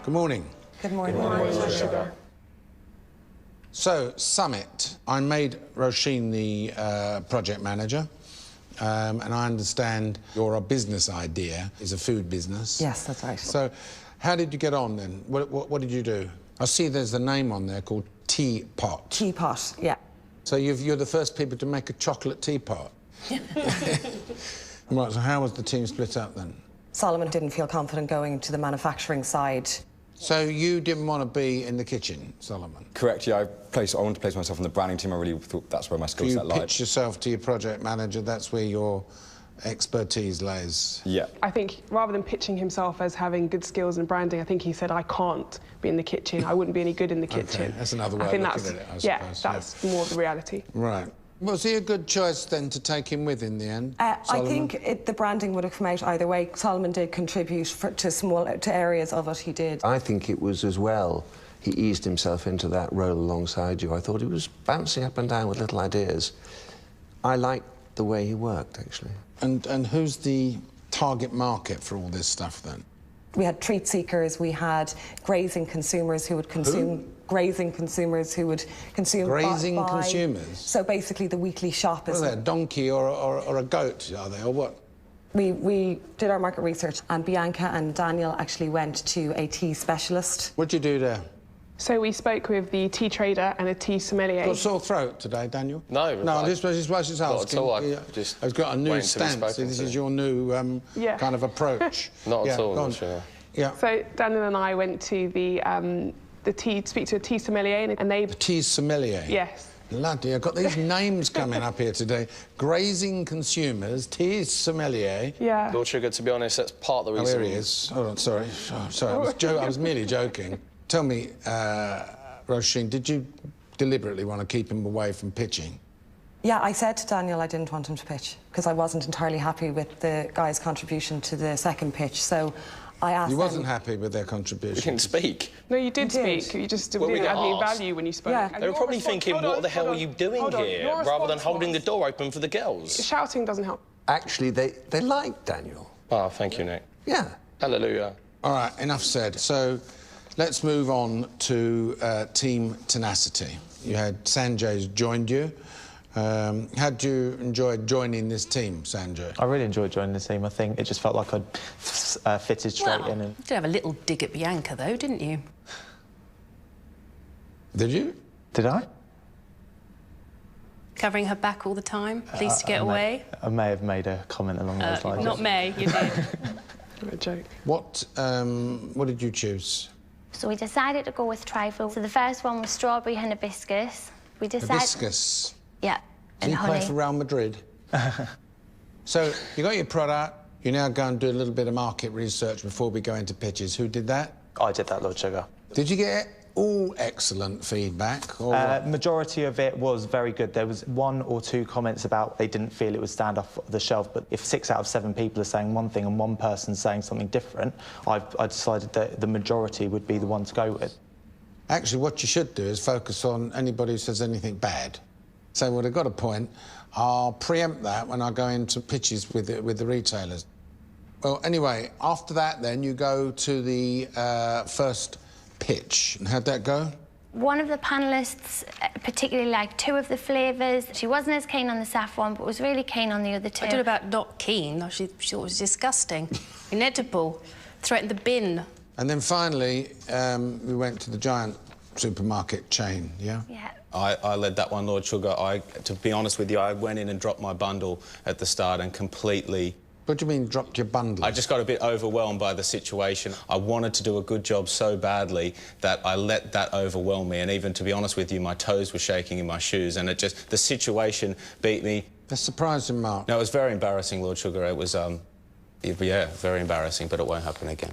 Good morning. Good morning. Good morning, Lord Sugar. So, Summit. I made Roisin the project manager, and I understand your business idea is a food business. Yes, that's right. So, how did you get on then? What did you do? I see there's a name on there called Teapot. Teapot, yeah. So you're the first people to make a chocolate teapot. Right, so how was the team split up then? Solomon didn't feel confident going to the manufacturing side. So you didn't want to be in the kitchen, Solomon? Correct, yeah. I wanted to place myself in the branding team. I really thought that's where my skill set lied. You pitch yourself to your project manager, that's where your expertise lays? Yeah. I think rather than pitching himself as having good skills in branding, I think he said, I can't be in the kitchen, I wouldn't be any good in the kitchen. Okay, that's another way of looking at it, I suppose. Yeah, that's more the reality. Right. Was he a good choice then to take him with in the end? I think the branding would have come out either way. Solomon did contribute to areas of it, he did. I think it was as well he eased himself into that role alongside you. I thought he was bouncing up and down with little ideas. I liked the way he worked, actually. And who's the target market for all this stuff then? We had treat seekers, we had grazing consumers who would consume... Who? Grazing consumers who would consume... Grazing consumers? So basically the weekly shop is... What are they, a donkey or a goat, are they, or what? We did our market research and Bianca and Daniel actually went to a tea specialist. What'd you do there? So we spoke with the tea trader and a tea sommelier. Got a sore throat today, Daniel? No. No, this was asking. Not at all. I've got a new stance. This is your new kind of approach. Not at all, sure. Yeah. So Daniel and I went to speak to a tea sommelier and they... A tea sommelier? Yes. Bloody, I've got these names coming up here today. Grazing consumers, tea sommelier. Yeah. Lord Sugar, to be honest, that's part of the reason... Oh, here he is. Hold on, sorry. Sorry, I was merely joking. Tell me, Roisin, did you deliberately want to keep him away from pitching? Yeah, I said to Daniel I didn't want him to pitch because I wasn't entirely happy with the guys' contribution to the second pitch, so I asked You wasn't happy with their contribution? We didn't speak. No, you did speak. You just didn't add any value when you spoke. Yeah. They were probably thinking, what the hell are you doing here? Rather than holding the door open for the girls. Shouting doesn't help. Actually, they liked Daniel. Oh, thank you, Nick. Yeah. Hallelujah. All right, enough said. So, let's move on to Team Tenacity. You had Sanjay's joined you. How did you enjoy joining this team, Sanjay? I really enjoyed joining the team. I think it just felt like I'd fitted straight in. And... You did have a little dig at Bianca, though, didn't you? Did you? Did I? Covering her back all the time, pleased to get away. I may have made a comment along those lines. Not May, you did. A joke. What did you choose? So we decided to go with trifle. So the first one was strawberry and hibiscus. We decided... Hibiscus? Yeah, Do and you honey. play for Real Madrid? So, you got your product, you now go and do a little bit of market research before we go into pitches. Who did that? I did that, Lord Sugar. Did you get all excellent feedback? Or Majority of it was very good. There was 1 or 2 comments about they didn't feel it would stand off the shelf, but if 6 out of 7 people are saying one thing and one person saying something different, I decided that the majority would be the one to go with. Actually, what you should do is focus on anybody who says anything bad. Say, well, they've got a point. I'll preempt that when I go into pitches with the retailers. Well, anyway, after that, then, you go to the first pitch. And how'd that go? One of the panellists particularly liked 2 of the flavours. She wasn't as keen on the saffron, but was really keen on the other 2. I don't know about not keen. She thought it was disgusting. Inedible. Threatened the bin. And then finally, we went to the giant supermarket chain, yeah? Yeah. I led that one, Lord Sugar. To be honest with you, I went in and dropped my bundle at the start and completely... What do you mean, dropped your bundle? I just got a bit overwhelmed by the situation. I wanted to do a good job so badly that I let that overwhelm me. And even, to be honest with you, my toes were shaking in my shoes, and the situation beat me. That's surprising, Mark. No, it was very embarrassing, Lord Sugar. It was, yeah, very embarrassing, but it won't happen again.